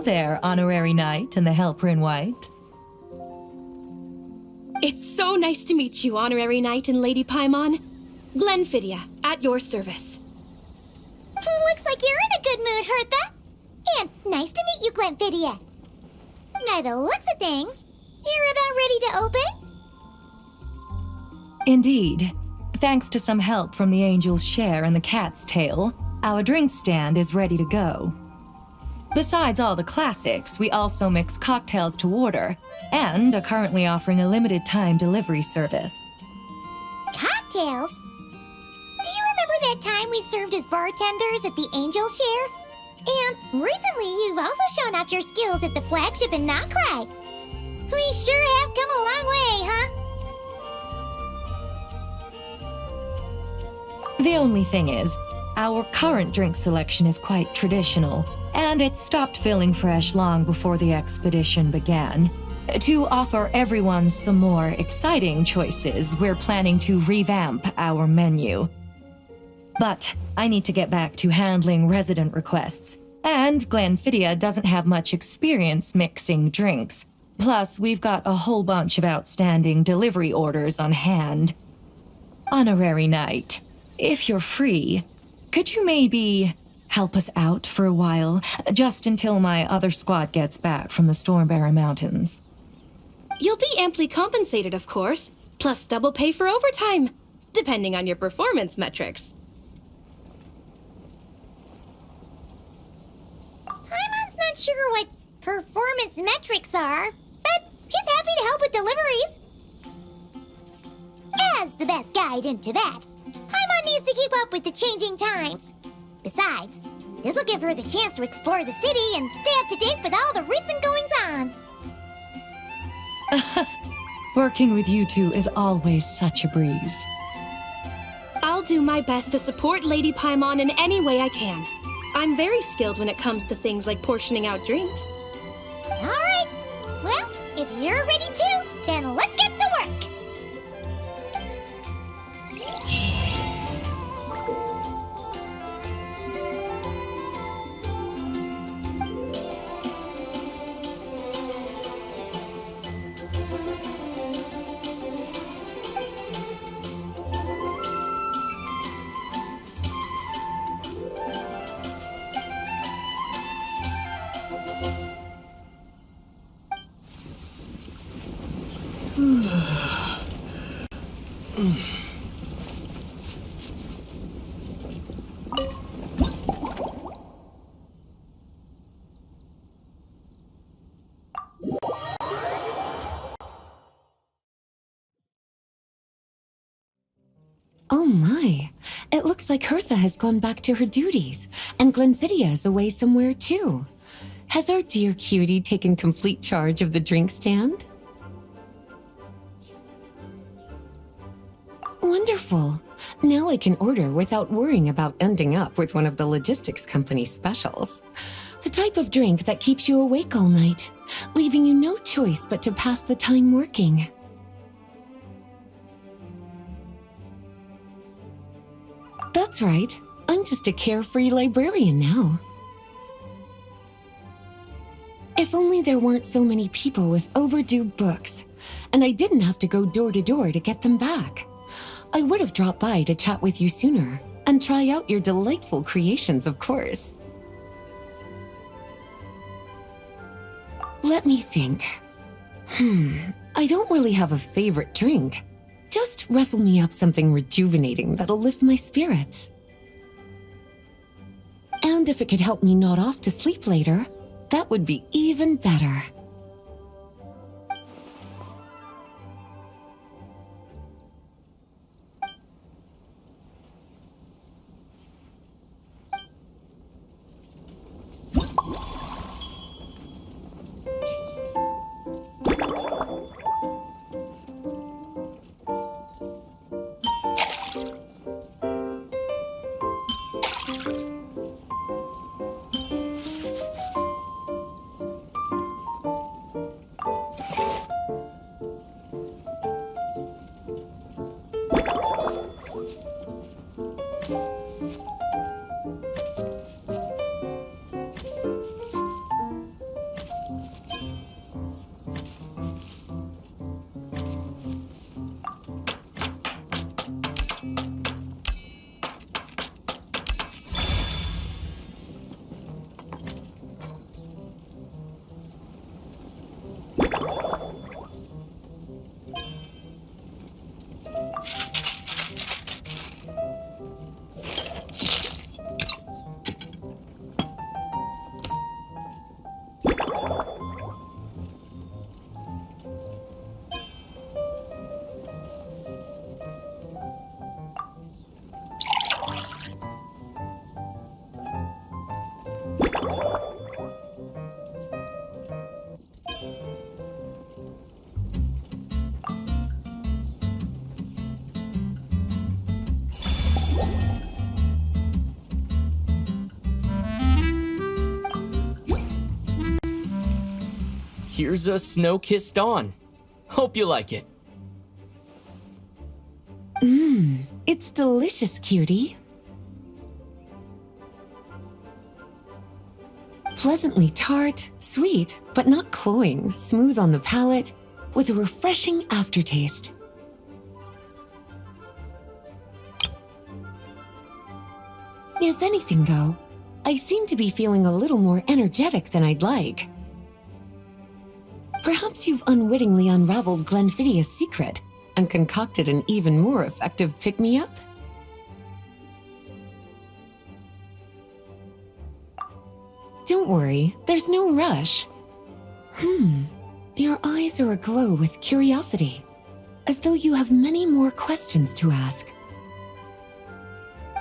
Hello there, Honorary Knight and the Helper in White. It's so nice to meet you, Honorary Knight and Lady Paimon. Glenfidia, at your service. Looks like you're in a good mood, Hertha. And nice to meet you, Glenfidia. By the looks of things, you're about ready to open? Indeed. Thanks to some help from the Angel's Share and the Cat's Tail, our drink stand is ready to go. Besides all the classics, we also mix cocktails to order, and are currently offering a limited time delivery service. Cocktails? Do you remember that time we served as bartenders at the Angel's Share? And recently you've also shown off your skills at the flagship in Nocrai. We sure have come a long way, huh? The only thing is, our current drink selection is quite traditional, and it stopped feeling fresh long before the expedition began. To offer everyone some more exciting choices, we're planning to revamp our menu. But I need to get back to handling resident requests, and Glenfidia doesn't have much experience mixing drinks. Plus, we've got a whole bunch of outstanding delivery orders on hand. Honorary Knight, if you're free, could you maybe help us out for a while, just until my other squad gets back from the Stormbearer Mountains? You'll be amply compensated, of course, plus double pay for overtime, depending on your performance metrics. Paimon's not sure what performance metrics are, but she's happy to help with deliveries. As the best guide into that, Paimon needs to keep up with the changing times. Besides, this'll give her the chance to explore the city and stay up to date with all the recent goings-on. Working with you two is always such a breeze. I'll do my best to support Lady Paimon in any way I can. I'm very skilled when it comes to things like portioning out drinks. All right. Well, if you're ready too, then let's get to work. Oh my, it looks like Hertha has gone back to her duties, and Glenfidia is away somewhere too. Has our dear cutie taken complete charge of the drink stand? Wonderful. Now I can order without worrying about ending up with one of the logistics company's specials. The type of drink that keeps you awake all night, leaving you no choice but to pass the time working. That's right. I'm just a carefree librarian now. If only there weren't so many people with overdue books, and I didn't have to go door to door to get them back. I would have dropped by to chat with you sooner, and try out your delightful creations, of course. Let me think. I don't really have a favorite drink. Just wrestle me up something rejuvenating that'll lift my spirits. And if it could help me nod off to sleep later, that would be even better. Here's a snow-kissed dawn. Hope you like it. It's delicious, cutie. Pleasantly tart, sweet, but not cloying, smooth on the palate, with a refreshing aftertaste. If anything, though, I seem to be feeling a little more energetic than I'd like. Perhaps you've unwittingly unraveled Glenfiddia's secret and concocted an even more effective pick-me-up? Don't worry, there's no rush. Your eyes are aglow with curiosity, as though you have many more questions to ask.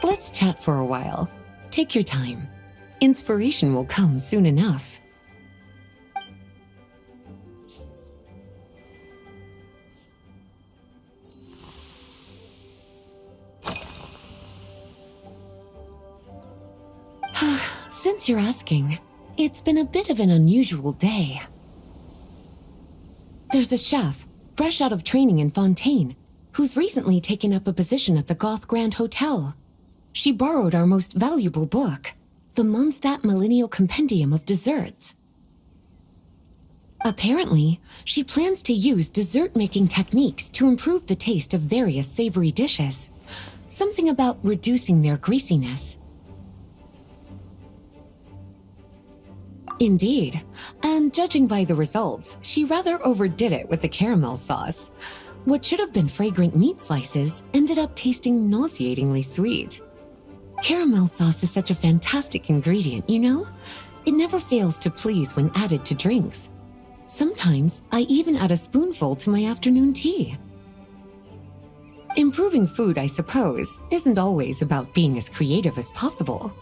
Let's chat for a while. Take your time. Inspiration will come soon enough. Since you're asking, it's been a bit of an unusual day. There's a chef, fresh out of training in Fontaine, who's recently taken up a position at the Goth Grand Hotel. She borrowed our most valuable book, the Mondstadt Millennial Compendium of Desserts. Apparently, she plans to use dessert-making techniques to improve the taste of various savory dishes. Something about reducing their greasiness. Indeed, and judging by the results, she rather overdid it with the caramel sauce. What should have been fragrant meat slices ended up tasting nauseatingly sweet. Caramel sauce is such a fantastic ingredient, you know? It never fails to please when added to drinks. Sometimes I even add a spoonful to my afternoon tea. Improving food, I suppose, isn't always about being as creative as possible.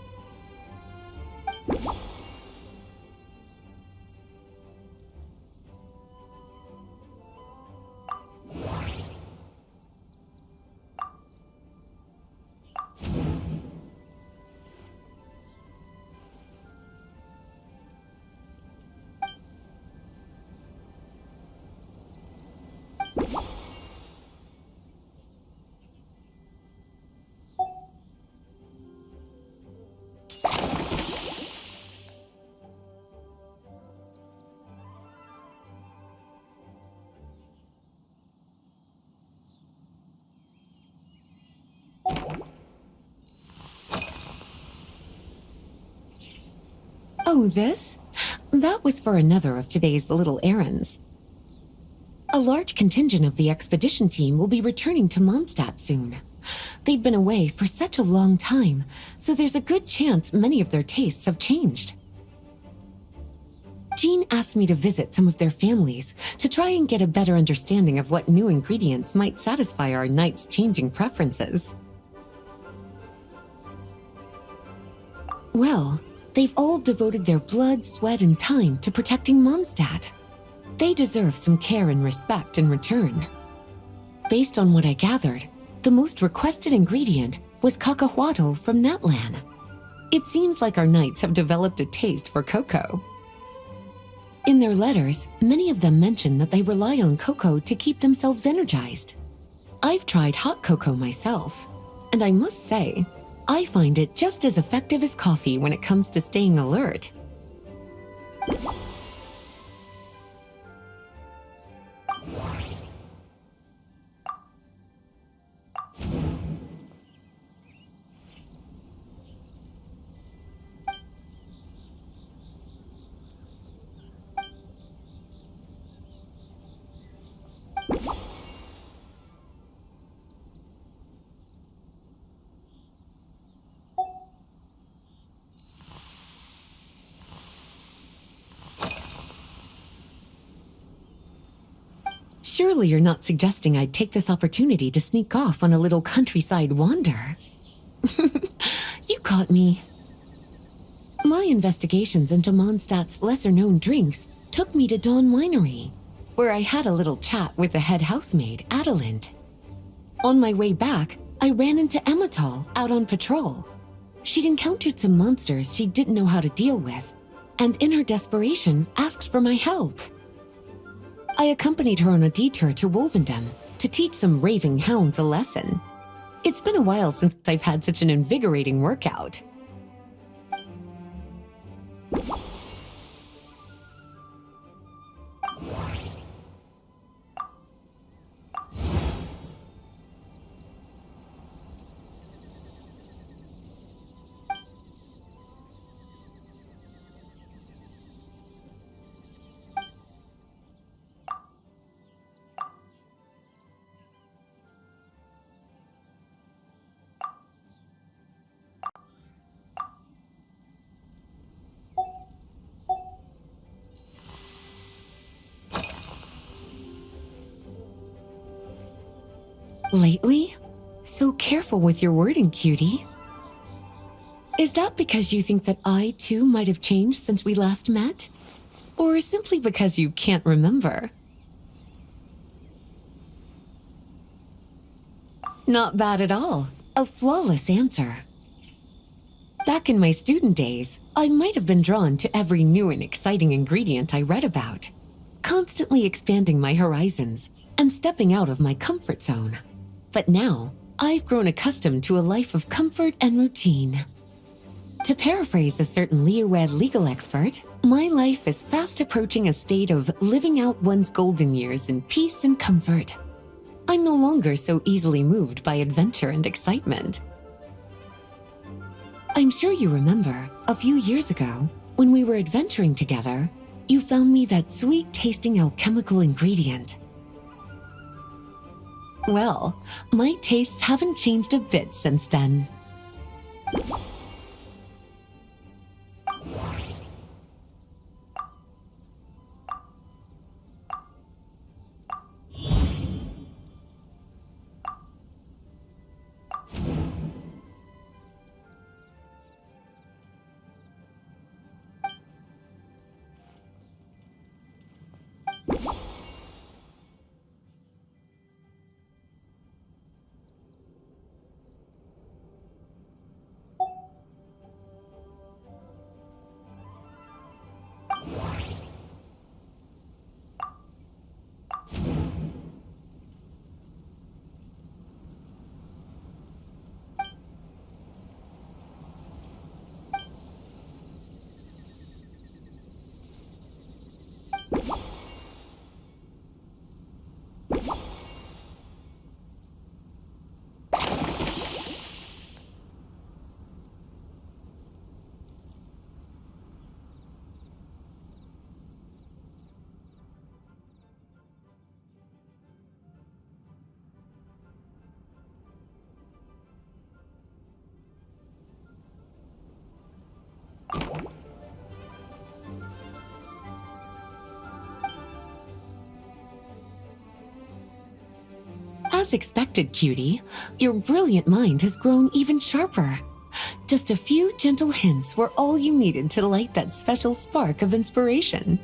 Oh, this? That was for another of today's little errands. A large contingent of the expedition team will be returning to Mondstadt soon. They've been away for such a long time, so there's a good chance many of their tastes have changed. Jean asked me to visit some of their families to try and get a better understanding of what new ingredients might satisfy our knights' changing preferences. Well, they've all devoted their blood, sweat, and time to protecting Mondstadt. They deserve some care and respect in return. Based on what I gathered, the most requested ingredient was cacahuatl from Natlan. It seems like our knights have developed a taste for cocoa. In their letters, many of them mention that they rely on cocoa to keep themselves energized. I've tried hot cocoa myself, and I must say, I find it just as effective as coffee when it comes to staying alert. Surely you're not suggesting I'd take this opportunity to sneak off on a little countryside wander. You caught me. My investigations into Mondstadt's lesser-known drinks took me to Dawn Winery, where I had a little chat with the head housemaid, Adelind. On my way back, I ran into Emmetall out on patrol. She'd encountered some monsters she didn't know how to deal with, and in her desperation, asked for my help. I accompanied her on a detour to Wolvendom to teach some raving hounds a lesson. It's been a while since I've had such an invigorating workout. Lately? So careful with your wording, cutie. Is that because you think that I, too, might have changed since we last met? Or simply because you can't remember? Not bad at all. A flawless answer. Back in my student days, I might have been drawn to every new and exciting ingredient I read about, constantly expanding my horizons and stepping out of my comfort zone. But now, I've grown accustomed to a life of comfort and routine. To paraphrase a certain Leewed legal expert, my life is fast approaching a state of living out one's golden years in peace and comfort. I'm no longer so easily moved by adventure and excitement. I'm sure you remember, a few years ago, when we were adventuring together, you found me that sweet-tasting alchemical ingredient. Well, my tastes haven't changed a bit since then. As expected, cutie, your brilliant mind has grown even sharper. Just a few gentle hints were all you needed to light that special spark of inspiration.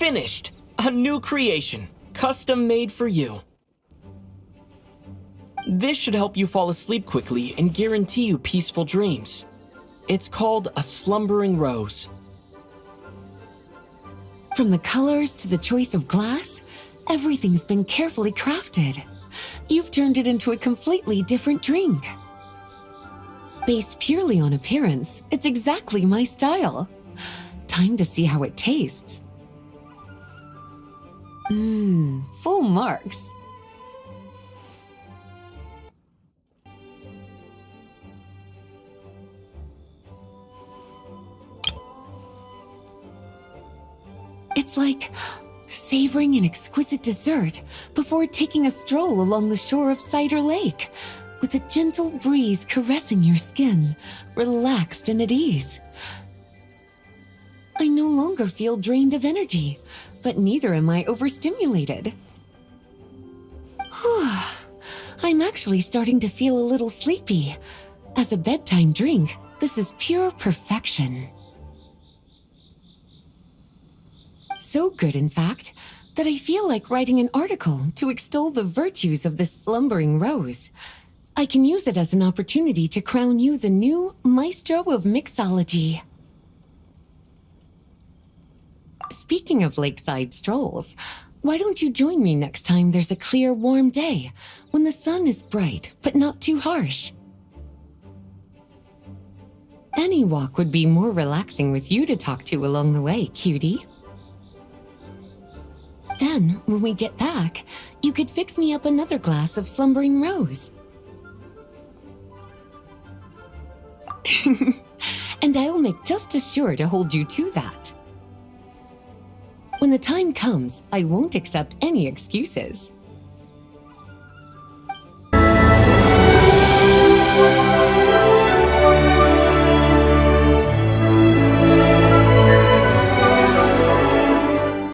Finished! A new creation, custom made for you. This should help you fall asleep quickly and guarantee you peaceful dreams. It's called a slumbering rose. From the colors to the choice of glass, everything's been carefully crafted. You've turned it into a completely different drink. Based purely on appearance, it's exactly my style. Time to see how it tastes. Full marks. It's like savoring an exquisite dessert before taking a stroll along the shore of Cider Lake, with a gentle breeze caressing your skin, relaxed and at ease. I no longer feel drained of energy, but neither am I overstimulated. I'm actually starting to feel a little sleepy. As a bedtime drink, this is pure perfection. So good, in fact, that I feel like writing an article to extol the virtues of this slumbering rose. I can use it as an opportunity to crown you the new maestro of mixology. Speaking of lakeside strolls, why don't you join me next time there's a clear, warm day, when the sun is bright but not too harsh? Any walk would be more relaxing with you to talk to along the way, cutie. Then, when we get back, you could fix me up another glass of slumbering rose. And I'll make just as sure to hold you to that. When the time comes, I won't accept any excuses.